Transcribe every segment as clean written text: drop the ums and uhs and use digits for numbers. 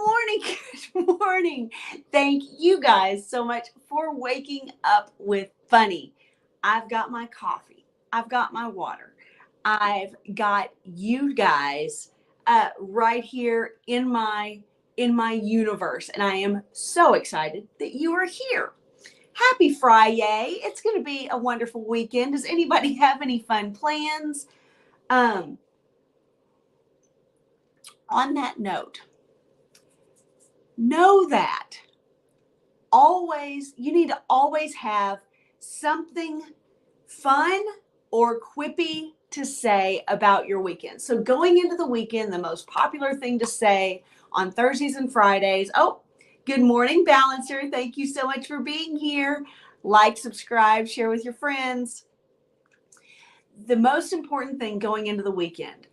morning. Good morning. Thank you guys so much for waking up with Bunny. I've got my coffee. I've got my water. I've got you guys right here in my universe, and I am so excited that you are here. Happy Friday. It's going to be a wonderful weekend. Does anybody have any fun plans? On that note, know that you need to always have something fun or quippy to say about your weekend. So going into the weekend, the most popular thing to say on Thursdays and Fridays, good morning, Balancer. Thank you so much for being here. Like, subscribe, share with your friends. The most important thing going into the weekend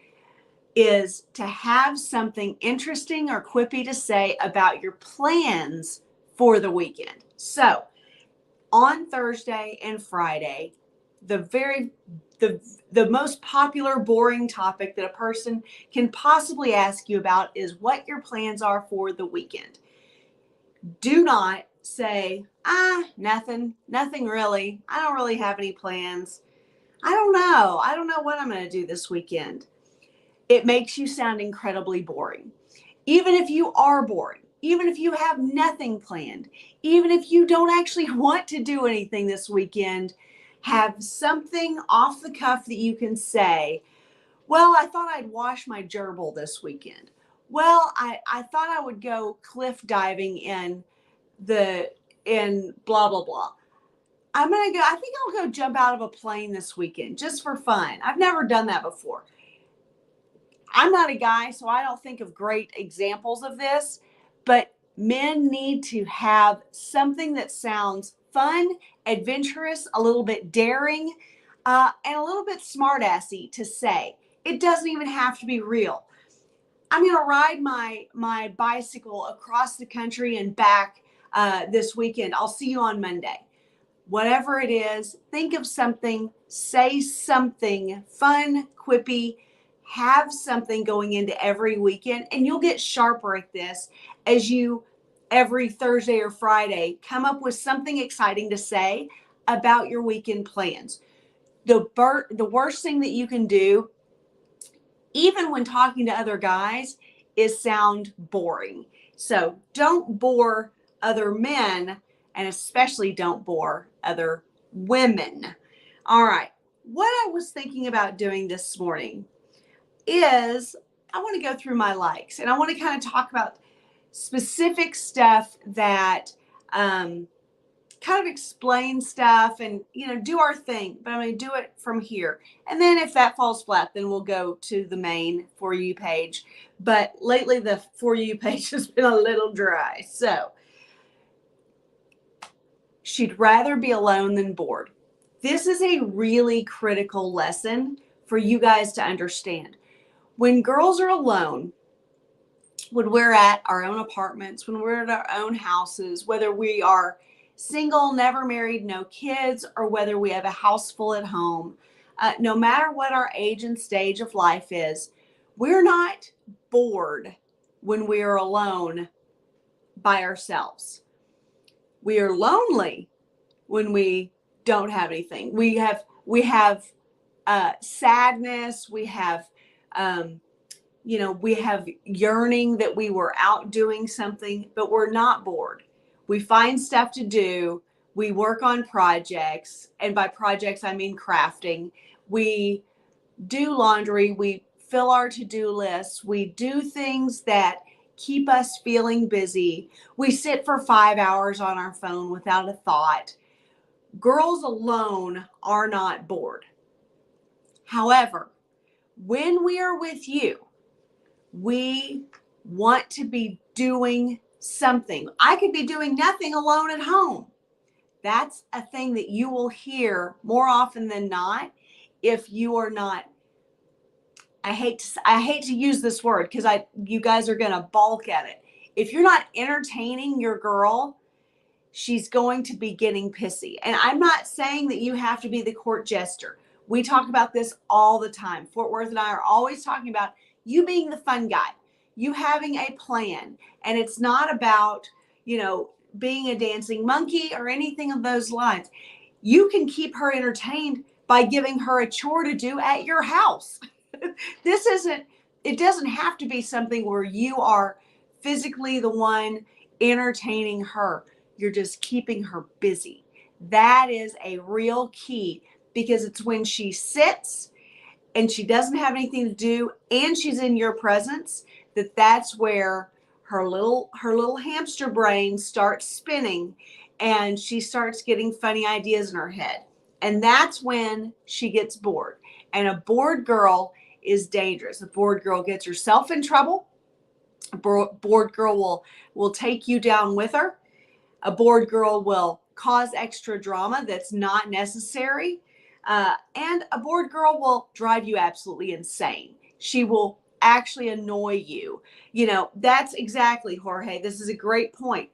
is to have something interesting or quippy to say about your plans for the weekend. So on Thursday and Friday, the most popular boring topic that a person can possibly ask you about is what your plans are for the weekend. Do not say, nothing really. I don't really have any plans. I don't know what I'm going to do this weekend. It makes you sound incredibly boring. Even if you are boring, even if you have nothing planned, even if you don't actually want to do anything this weekend, have something off the cuff that you can say. Well, I thought I'd wash my gerbil this weekend. Well, I thought I would go cliff diving in blah, blah, blah. I think I'll go jump out of a plane this weekend just for fun. I've never done that before. I'm not a guy, so I don't think of great examples of this, but men need to have something that sounds fun, adventurous, a little bit daring, and a little bit smartassy to say. It doesn't even have to be real. I'm going to ride my bicycle across the country and back this weekend. I'll see you on Monday. Whatever it is, think of something, say something fun, quippy, have something going into every weekend, and you'll get sharper at this as you every Thursday or Friday come up with something exciting to say about your weekend plans. The worst thing that you can do, even when talking to other guys, is sound boring. So don't bore other men, and especially don't bore other women. All right. What I was thinking about doing this morning is I want to go through my likes, and I want to kind of talk about specific stuff that kind of explain stuff and, do our thing, but I'm going to do it from here. And then if that falls flat, then we'll go to the main For You page. But lately the For You page has been a little dry. So she'd rather be alone than bored. This is a really critical lesson for you guys to understand. When girls are alone, when we're at our own apartments, when we're at our own houses, whether we are single, never married, no kids, or whether we have a house full at home, no matter what our age and stage of life is, we're not bored when we are alone by ourselves. We are lonely when we don't have anything. We have sadness. We have we have yearning that we were out doing something, but we're not bored. We find stuff to do. We work on projects. And by projects, I mean crafting. We do laundry. We fill our to-do lists. We do things that keep us feeling busy. We sit for 5 hours on our phone without a thought. Girls alone are not bored. However, when we are with you, we want to be doing something. I could be doing nothing alone at home. That's a thing that you will hear more often than not if you are not. I hate to use this word because you guys are going to balk at it. If you're not entertaining your girl, she's going to be getting pissy. And I'm not saying that you have to be the court jester. We talk about this all the time. Fort Worth and I are always talking about you being the fun guy. you having a plan. And it's not about, being a dancing monkey or anything of those lines. You can keep her entertained by giving her a chore to do at your house. It doesn't have to be something where you are physically the one entertaining her. You're just keeping her busy. That is a real key, because it's when she sits and she doesn't have anything to do and she's in your presence, that's where her little hamster brain starts spinning and she starts getting funny ideas in her head. And that's when she gets bored. And a bored girl is dangerous. A bored girl gets herself in trouble. A bored girl will take you down with her. A bored girl will cause extra drama that's not necessary. And a bored girl will drive you absolutely insane. She will actually annoy you. That's exactly, Jorge. This is a great point.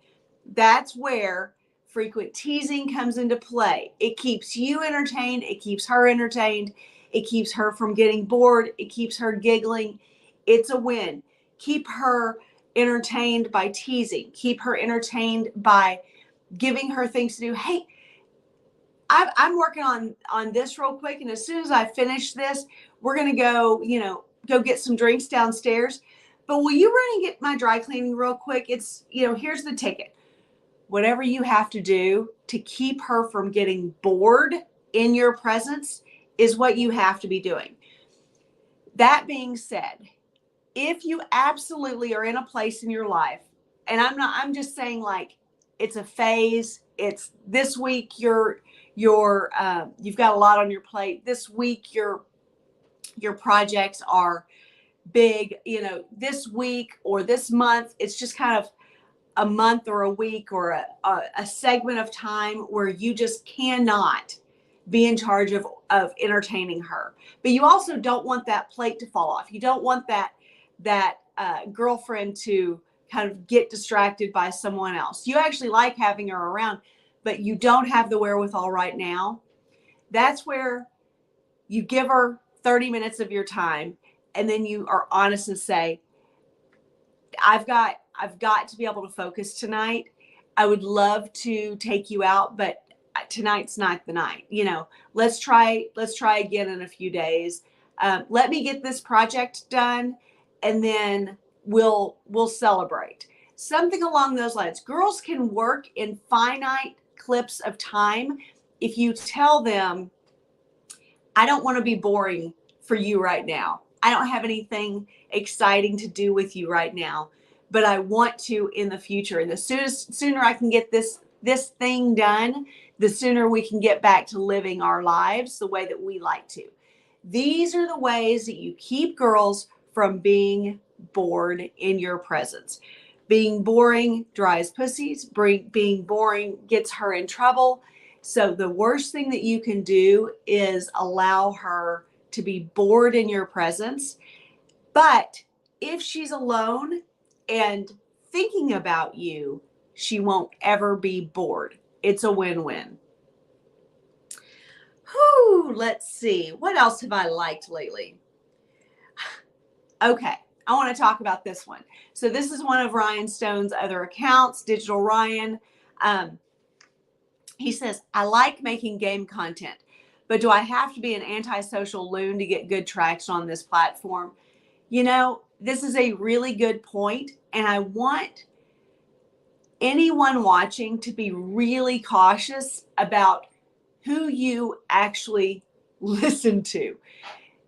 That's where frequent teasing comes into play. It keeps you entertained. It keeps her entertained. It keeps her from getting bored. It keeps her giggling. It's a win. Keep her entertained by teasing. Keep her entertained by giving her things to do. Hey, I'm working on this real quick, and as soon as I finish this, we're going to go get some drinks downstairs. But will you run and get my dry cleaning real quick? It's, here's the ticket. Whatever you have to do to keep her from getting bored in your presence is what you have to be doing. That being said, if you absolutely are in a place in your life, and I'm just saying, like, it's a phase. It's this week you've got a lot on your plate. This week your projects are big. This week or this month, it's just kind of a month or a week or a segment of time where you just cannot be in charge of entertaining her. But you also don't want that plate to fall off. You don't want that girlfriend to kind of get distracted by someone else. You actually like having her around, but you don't have the wherewithal right now. That's where you give her 30 minutes of your time, and then you are honest and say, I've got to be able to focus tonight. I would love to take you out, but tonight's not the night. Let's try again in a few days. Let me get this project done, and then we'll celebrate. Something along those lines. Girls can work in finite clips of time. If you tell them, I don't want to be boring for you right now. I don't have anything exciting to do with you right now, but I want to in the future. And the sooner I can get this thing done, the sooner we can get back to living our lives the way that we like to. These are the ways that you keep girls from being bored in your presence. Being boring dries pussies. Being boring gets her in trouble. So the worst thing that you can do is allow her to be bored in your presence. But if she's alone and thinking about you, she won't ever be bored. It's a win-win. Let's see. What else have I liked lately? Okay, I want to talk about this one. So this is one of Ryan Stone's other accounts, Digital Ryan. He says, I like making game content, but do I have to be an antisocial loon to get good traction on this platform? This is a really good point, and I want anyone watching to be really cautious about who you actually listen to.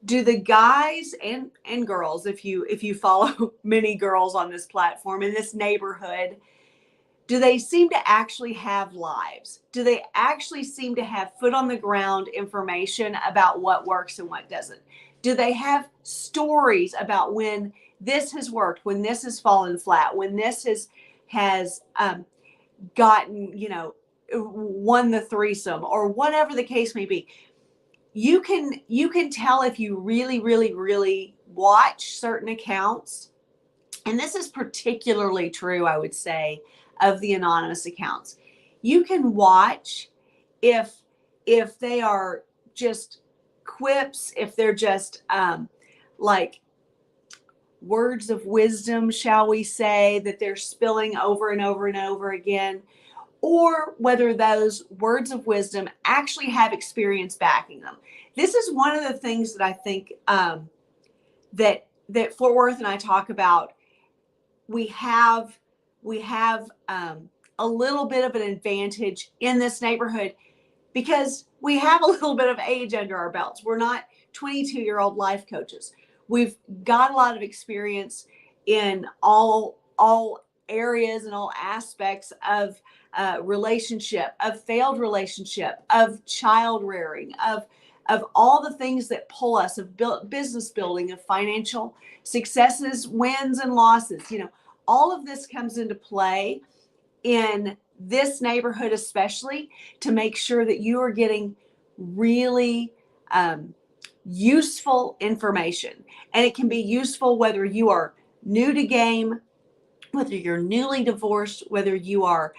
Do the guys and girls, if you follow many girls on this platform, in this neighborhood, do they seem to actually have lives? Do they actually seem to have foot on the ground information about what works and what doesn't? Do they have stories about when this has worked, when this has fallen flat, when this has gotten, won the threesome, or whatever the case may be? You can tell if you really, really, really watch certain accounts. And this is particularly true, I would say, of the anonymous accounts. You can watch if they are just quips, if they're just like words of wisdom, shall we say, that they're spilling over and over and over again, or whether those words of wisdom actually have experience backing them. This is one of the things that I think that Fort Worth and I talk about. We have a little bit of an advantage in this neighborhood because we have a little bit of age under our belts. We're not 22-year-old life coaches. We've got a lot of experience in all areas and all aspects of relationship, of failed relationship, of child rearing, of all the things that pull us, of business building, of financial successes, wins and losses. You know, all of this comes into play in this neighborhood, especially to make sure that you are getting really useful information. And it can be useful whether you are new to game, whether you're newly divorced, whether you are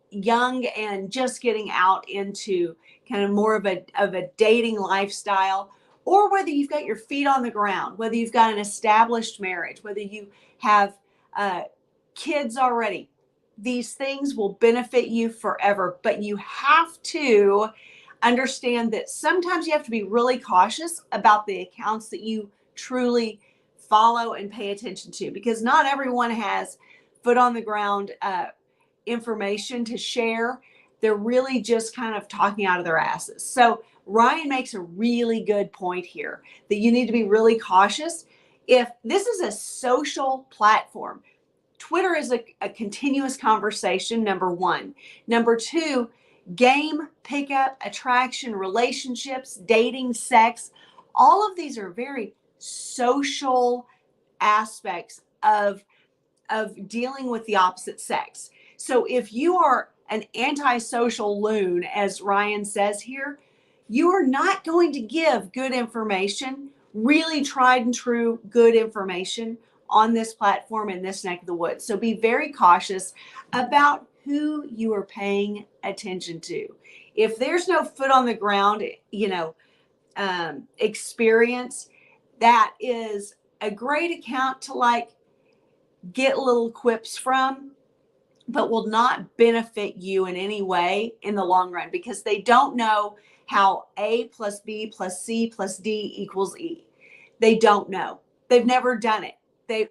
young and just getting out into kind of more of a dating lifestyle, or whether you've got your feet on the ground, whether you've got an established marriage, whether you have kids already. These things will benefit you forever, but you have to understand that sometimes you have to be really cautious about the accounts that you truly follow and pay attention to, because not everyone has foot on the ground information to share. They're really just kind of talking out of their asses. So Ryan makes a really good point here that you need to be really cautious. If this is a social platform, Twitter is a continuous conversation, number one. Number two, game, pickup, attraction, relationships, dating, sex, all of these are very social aspects of dealing with the opposite sex. So if you are an antisocial loon, as Ryan says here, you are not going to give good information, really tried and true good information on this platform in this neck of the woods. So be very cautious about who you are paying attention to. If there's no foot on the ground, experience, that is a great account to like get little quips from, but will not benefit you in any way in the long run, because they don't know how A plus B plus C plus D equals E. They don't know. They've never done it.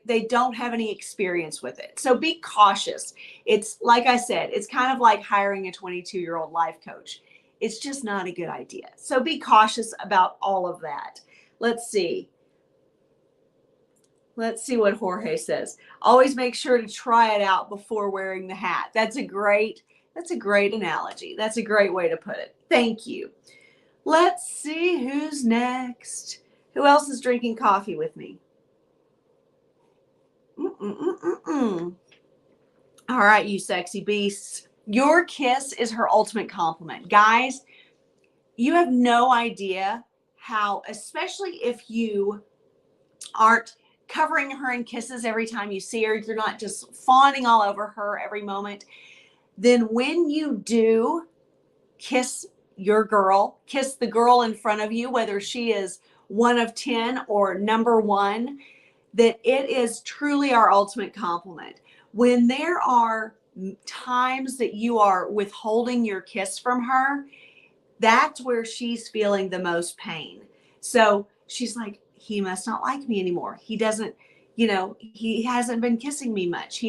They don't have any experience with it. So be cautious. It's like I said, it's kind of like hiring a 22-year-old life coach. It's just not a good idea. So be cautious about all of that. Let's see. Let's see what Jorge says. Always make sure to try it out before wearing the hat. That's a great analogy. That's a great way to put it. Thank you. Let's see who's next. Who else is drinking coffee with me? All right, you sexy beasts. Your kiss is her ultimate compliment. Guys, you have no idea how, especially if you aren't covering her in kisses every time you see her, you're not just fawning all over her every moment, then when you do kiss your girl, kiss the girl in front of you, whether she is one of 10 or number one, that it is truly our ultimate compliment. When there are times that you are withholding your kiss from her, that's where she's feeling the most pain. So she's like, he must not like me anymore. He doesn't, he hasn't been kissing me much.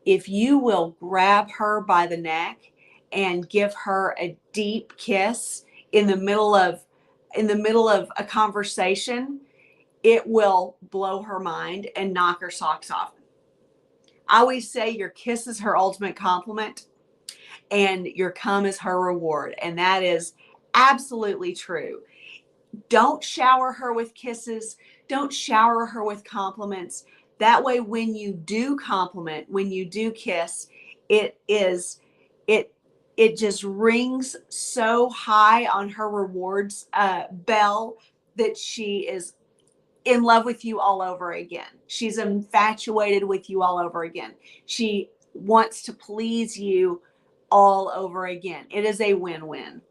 If you will grab her by the neck and give her a deep kiss in the middle of a conversation, it will blow her mind and knock her socks off. I always say your kiss is her ultimate compliment and your cum is her reward. And that is absolutely true. Don't shower her with kisses. Don't shower her with compliments. That way, when you do compliment, when you do kiss, it just rings so high on her rewards bell that she is in love with you all over again. She's infatuated with you all over again. She wants to please you all over again. It is a win-win.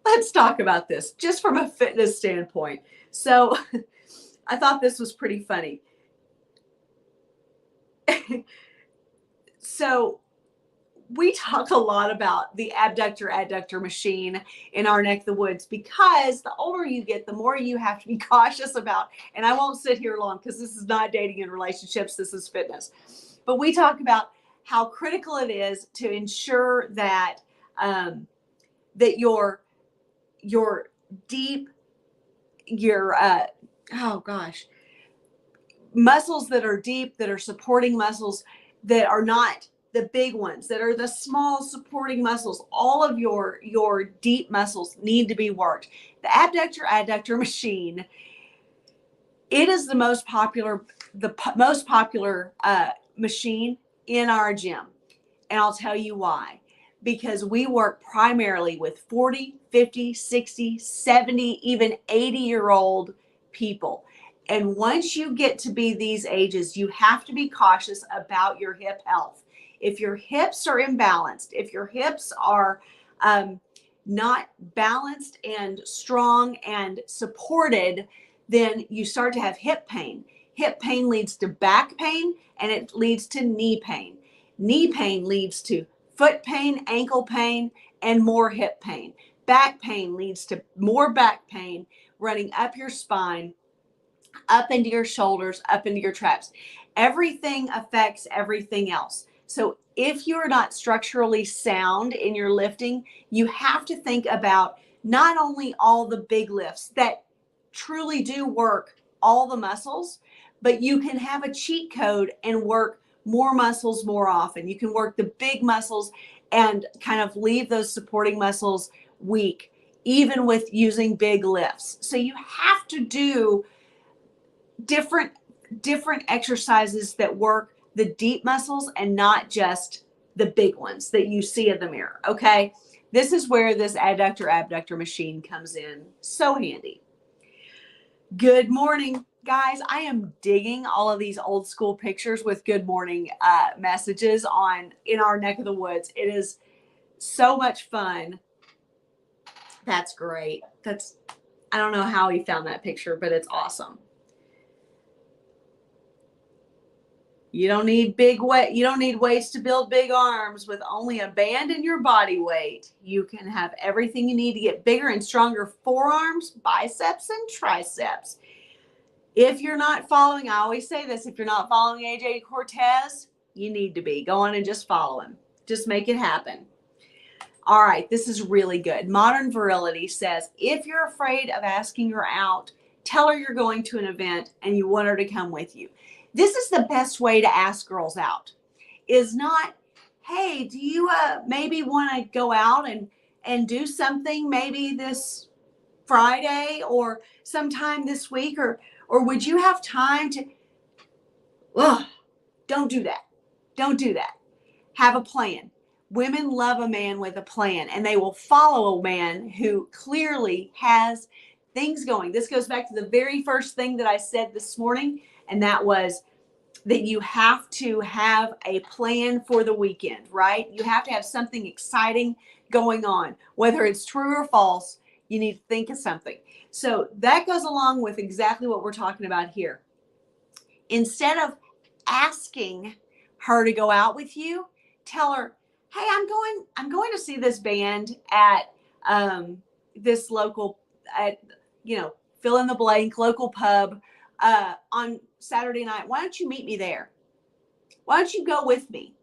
let's talk about this just from a fitness standpoint. So I thought this was pretty funny. So we talk a lot about the abductor adductor machine in our neck of the woods, because the older you get, the more you have to be cautious about, and I won't sit here long because this is not dating and relationships, this is fitness. But we talk about how critical it is to ensure that that your deep, muscles that are deep, that are supporting muscles, that are not the big ones, that are the small supporting muscles. All of your deep muscles need to be worked. The abductor adductor machine, it is the most popular machine in our gym. And I'll tell you why. Because we work primarily with 40, 50, 60, 70, even 80-year-old people. And once you get to be these ages, you have to be cautious about your hip health. If your hips are imbalanced, if your hips are not balanced and strong and supported, then you start to have hip pain. Hip pain leads to back pain, and it leads to knee pain. Knee pain leads to foot pain, ankle pain, and more hip pain. Back pain leads to more back pain running up your spine, up into your shoulders, up into your traps. Everything affects everything else. So if you're not structurally sound in your lifting, you have to think about not only all the big lifts that truly do work all the muscles, but you can have a cheat code and work more muscles more often. You can work the big muscles and kind of leave those supporting muscles weak, even with using big lifts. So you have to do different exercises that work the deep muscles and not just the big ones that you see in the mirror. Okay. This is where this adductor abductor machine comes in so handy. Good morning, guys. I am digging all of these old school pictures with good morning messages in our neck of the woods. It is so much fun. That's great. I don't know how he found that picture, but it's awesome. You don't need you don't need weights to build big arms. With only a band in your body weight, you can have everything you need to get bigger and stronger forearms, biceps, and triceps. If you're not following, I always say this, if you're not following AJ Cortez, you need to be. Go on and just follow him. Just make it happen. All right, this is really good. Modern Virility says, if you're afraid of asking her out, tell her you're going to an event and you want her to come with you. This is the best way to ask girls out, is not, hey, do you maybe want to go out and do something maybe this Friday or sometime this week, or would you have time to, don't do that. Don't do that. Have a plan. Women love a man with a plan, and they will follow a man who clearly has things going. This goes back to the very first thing that I said this morning, and that was that you have to have a plan for the weekend, right? You have to have something exciting going on. Whether it's true or false, you need to think of something. So that goes along with exactly what we're talking about here. Instead of asking her to go out with you, tell her, hey, I'm going to see this band at this local, fill in the blank, local pub on Saturday night. Why don't you meet me there? Why don't you go with me?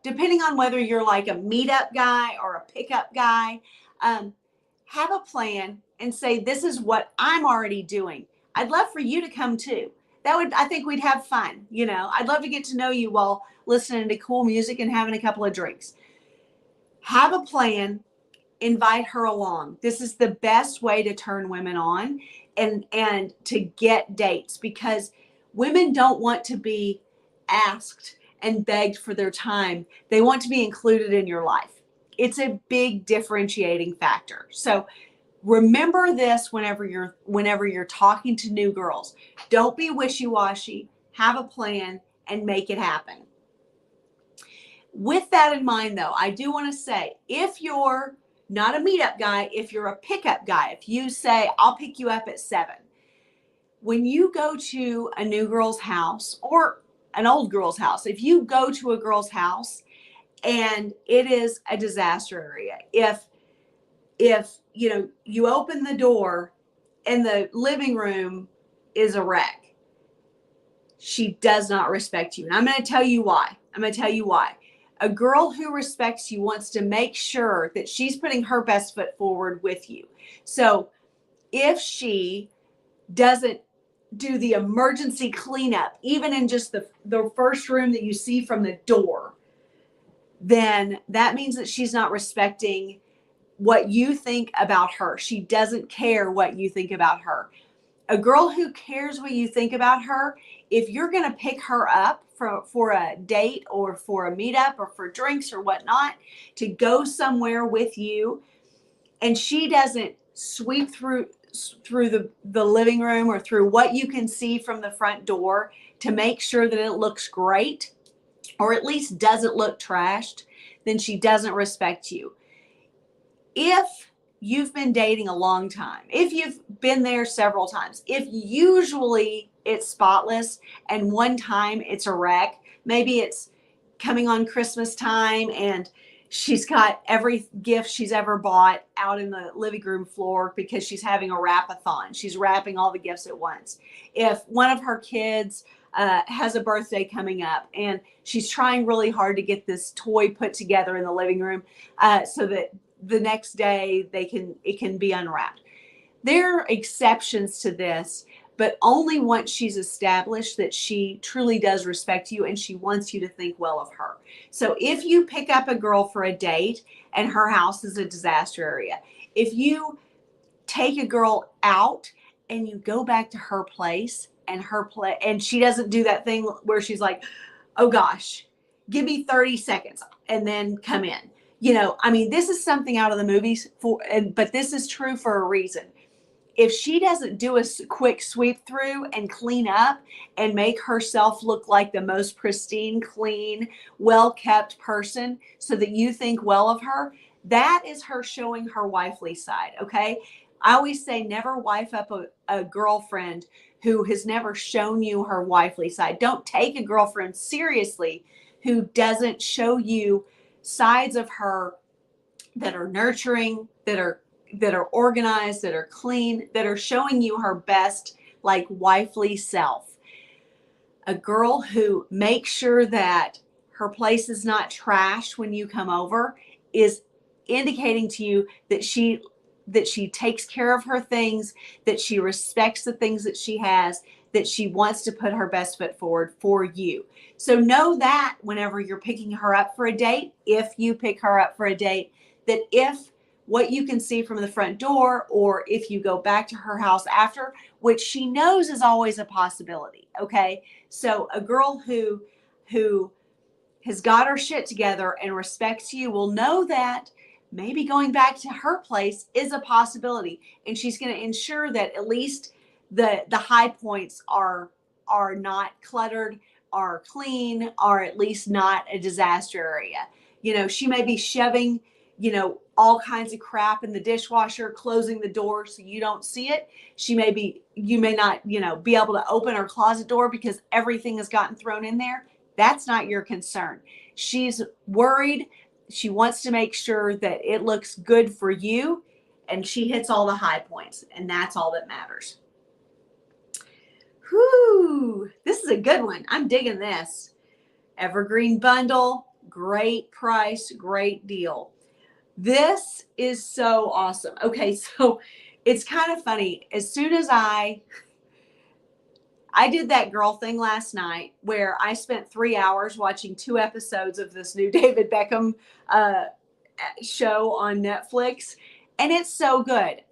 Depending on whether you're like a meetup guy or a pickup guy, have a plan and say, this is what I'm already doing. I'd love for you to come too. I think we'd have fun. I'd love to get to know you while listening to cool music and having a couple of drinks. Have a plan, invite her along. This is the best way to turn women on and to get dates, because women don't want to be asked and begged for their time. They want to be included in your life. It's a big differentiating factor. So remember this whenever you're talking to new girls. Don't be wishy-washy. Have a plan and make it happen. With that in mind, though, I do want to say, if you're not a meetup guy, if you're a pickup guy, if you say, I'll pick you up at 7, when you go to a new girl's house or an old girl's house, if you go to a girl's house and it is a disaster area, if you open the door and the living room is a wreck, she does not respect you. And I'm going to tell you why. A girl who respects you wants to make sure that she's putting her best foot forward with you. So if she doesn't do the emergency cleanup, even in just the first room that you see from the door, then that means that she's not respecting what you think about her. She doesn't care what you think about her. A girl who cares what you think about her, if you're going to pick her up for a date or for a meetup or for drinks or whatnot, to go somewhere with you, and she doesn't sweep through the living room or through what you can see from the front door to make sure that it looks great, or at least doesn't look trashed, then she doesn't respect you. If you've been dating a long time, if you've been there several times, if usually it's spotless and one time it's a wreck, maybe it's coming on Christmas time and she's got every gift she's ever bought out in the living room floor because she's having a wrap-a-thon. She's wrapping all the gifts at once. If one of her kids has a birthday coming up and she's trying really hard to get this toy put together in the living room so that the next day it can be unwrapped. There are exceptions to this, but only once she's established that she truly does respect you and she wants you to think well of her. So if you pick up a girl for a date and her house is a disaster area, if you take a girl out and you go back to her place and she doesn't do that thing where she's like, oh gosh, give me 30 seconds and then come in. This is something out of the movies, but this is true for a reason. If she doesn't do a quick sweep through and clean up and make herself look like the most pristine, clean, well-kept person so that you think well of her, that is her showing her wifely side, okay? I always say never wife up a girlfriend who has never shown you her wifely side. Don't take a girlfriend seriously who doesn't show you sides of her that are nurturing, that are organized, that are clean, that are showing you her best, like, wifely self. A girl who makes sure that her place is not trash when you come over is indicating to you that she takes care of her things, that she respects the things that she has, that she wants to put her best foot forward for you. So know that whenever you're picking her up for a date, if you pick her up for a date, that if what you can see from the front door, or if you go back to her house after, which she knows is always a possibility, okay? So a girl who has got her shit together and respects you will know that maybe going back to her place is a possibility, and she's going to ensure that at least the high points are not cluttered, are clean, are at least not a disaster area. She may be shoving all kinds of crap in the dishwasher, closing the door so you don't see it. You may not be able to open her closet door because everything has gotten thrown in there. That's not your concern. She's worried. She wants to make sure that it looks good for you, and she hits all the high points, and that's all that matters. Whew, this is a good one. I'm digging this. Evergreen bundle, great price, great deal. This is so awesome. Okay, so it's kind of funny. As soon as I did that girl thing last night where I spent 3 hours watching 2 episodes of this new David Beckham show on Netflix, and it's so good.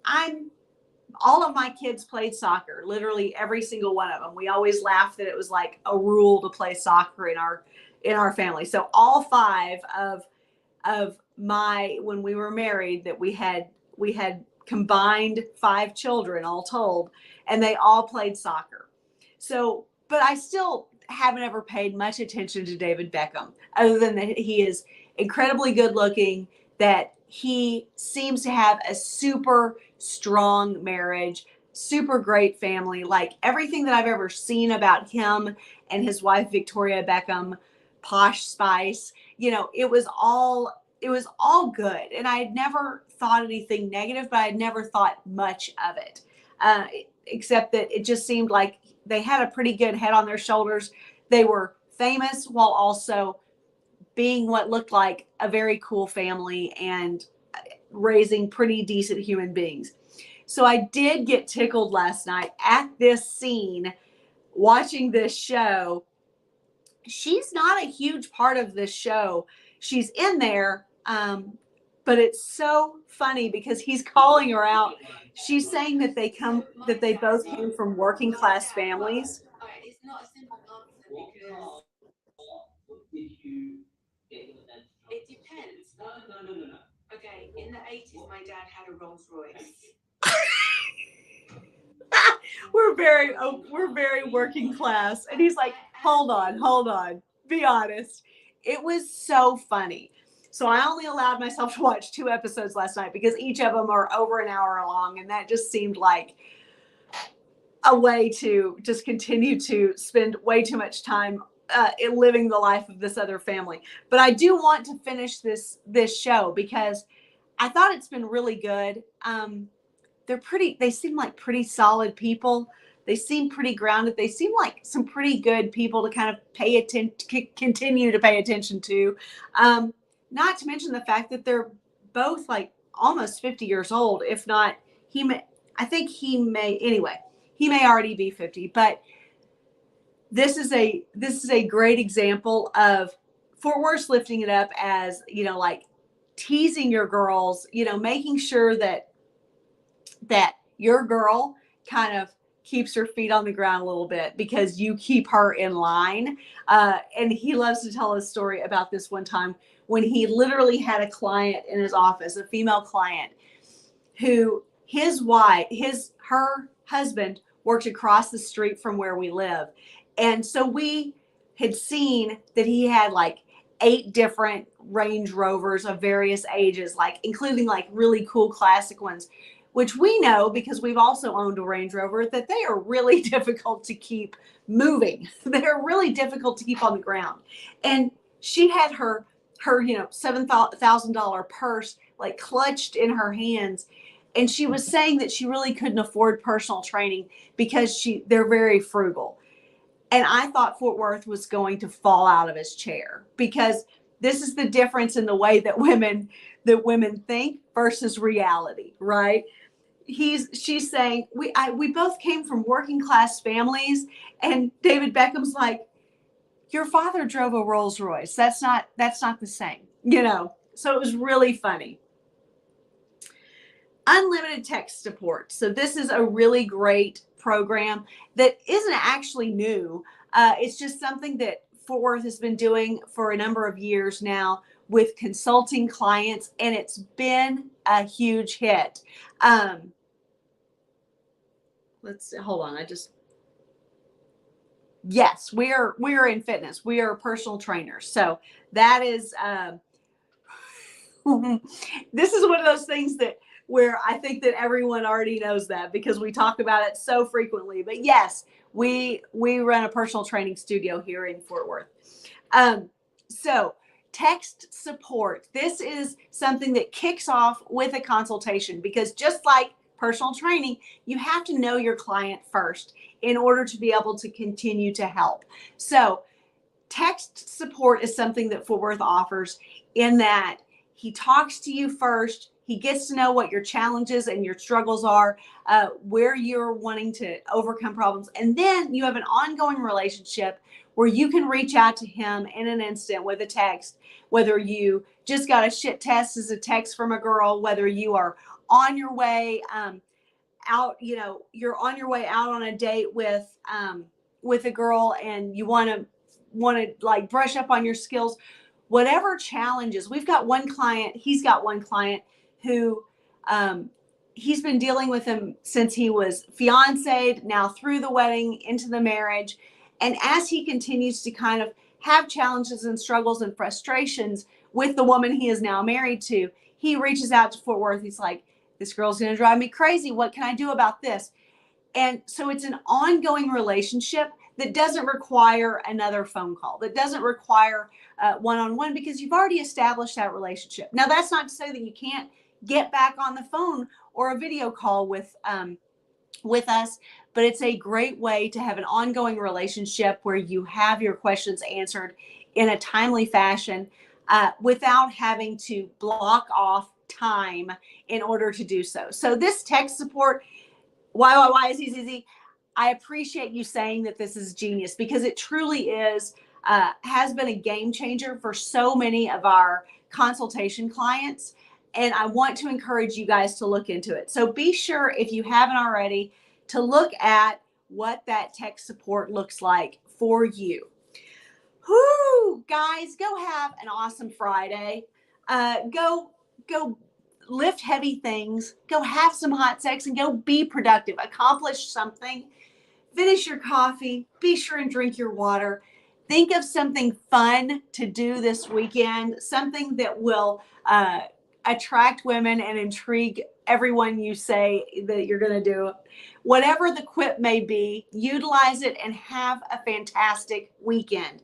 All of my kids played soccer, literally every single one of them. We always laughed that it was like a rule to play soccer in our family. So all 5 of my, when we were married, that we had combined 5 children all told, and they all played soccer. So, but I still haven't ever paid much attention to David Beckham, other than that he is incredibly good looking, that he seems to have a super strong marriage, super great family. Like everything that I've ever seen about him and his wife, Victoria Beckham, Posh Spice, it was all good. And I had never thought anything negative, but I had never thought much of it. Except that it just seemed like they had a pretty good head on their shoulders. They were famous while also being what looked like a very cool family and raising pretty decent human beings. So I did get tickled last night at this scene watching this show. She's not a huge part of this show. She's in there, but it's so funny because he's calling her out. She's saying that they both came from working class families. It's not a simple answer because it depends. No. Okay, in the 80s, my dad had a Rolls Royce. We're very working class. And he's like, hold on. Be honest. It was so funny. So I only allowed myself to watch 2 episodes last night because each of them are over an hour long. And that just seemed like a way to just continue to spend way too much time in living the life of this other family. But I do want to finish this show because I thought it's been really good. They seem like pretty solid people. They seem pretty grounded. They seem like some pretty good people to kind of continue to pay attention to. Not to mention the fact that they're both like almost 50 years old. If not, he may already be 50, but this is a great example of Fort Worth lifting it up as, like teasing your girls, making sure that your girl kind of keeps her feet on the ground a little bit because you keep her in line. And he loves to tell a story about this one time when he literally had a client in his office, a female client who her husband worked across the street from where we live. And so we had seen that he had like 8 different Range Rovers of various ages, like including like really cool classic ones, which we know because we've also owned a Range Rover, that they are really difficult to keep moving. They're really difficult to keep on the ground. And she had her $7,000 purse like clutched in her hands. And she was saying that she really couldn't afford personal training because they're very frugal. And I thought Fort Worth was going to fall out of his chair because this is the difference in the way that women think versus reality, right? She's saying we both came from working class families, and David Beckham's like, your father drove a Rolls Royce. That's not the same, So it was really funny. Unlimited text support. So this is a really great program that isn't actually new. It's just something that Fort Worth has been doing for a number of years now with consulting clients, and it's been a huge hit. Let's see, hold on. Yes, we're in fitness. We are personal trainers. So that is, this is one of those things where I think that everyone already knows that because we talk about it so frequently. But yes, we run a personal training studio here in Fort Worth. So text support. This is something that kicks off with a consultation because just like personal training, you have to know your client first in order to be able to continue to help. So text support is something that Fort Worth offers in that he talks to you first. He gets to know what your challenges and your struggles are, where you're wanting to overcome problems. And then you have an ongoing relationship where you can reach out to him in an instant with a text, whether you just got a shit test as a text from a girl, whether you are on your way out, you're on your way out on a date with a girl and you want to like brush up on your skills, whatever challenges. He's got one client who he's been dealing with him since he was fiancéed, now through the wedding into the marriage. And as he continues to kind of have challenges and struggles and frustrations with the woman he is now married to, he reaches out to Fort Worth. He's like, this girl's going to drive me crazy. What can I do about this? And so it's an ongoing relationship that doesn't require another phone call, that doesn't require one-on-one, because you've already established that relationship. Now, that's not to say that you can't get back on the phone or a video call with us, but it's a great way to have an ongoing relationship where you have your questions answered in a timely fashion without having to block off time in order to do so. So this text support, why is easy. I appreciate you saying that this is genius, because it truly is, has been a game changer for so many of our consultation clients. And I want to encourage you guys to look into it. So be sure, if you haven't already, to look at what that tech support looks like for you. Whoo, guys, go have an awesome Friday. Go lift heavy things, go have some hot sex, and go be productive. Accomplish something. Finish your coffee. Be sure and drink your water. Think of something fun to do this weekend, something that will attract women and intrigue everyone you say that you're going to do. Whatever the quip may be, utilize it and have a fantastic weekend.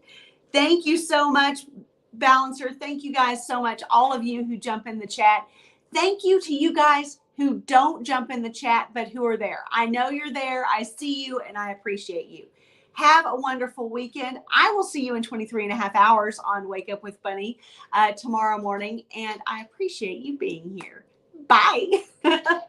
Thank you so much, Balancer. Thank you guys so much, all of you who jump in the chat. Thank you to you guys who don't jump in the chat, but who are there. I know you're there. I see you, and I appreciate you. Have a wonderful weekend. I will see you in 23 and a half hours on Wake Up with Bunny tomorrow morning, and I appreciate you being here. Bye.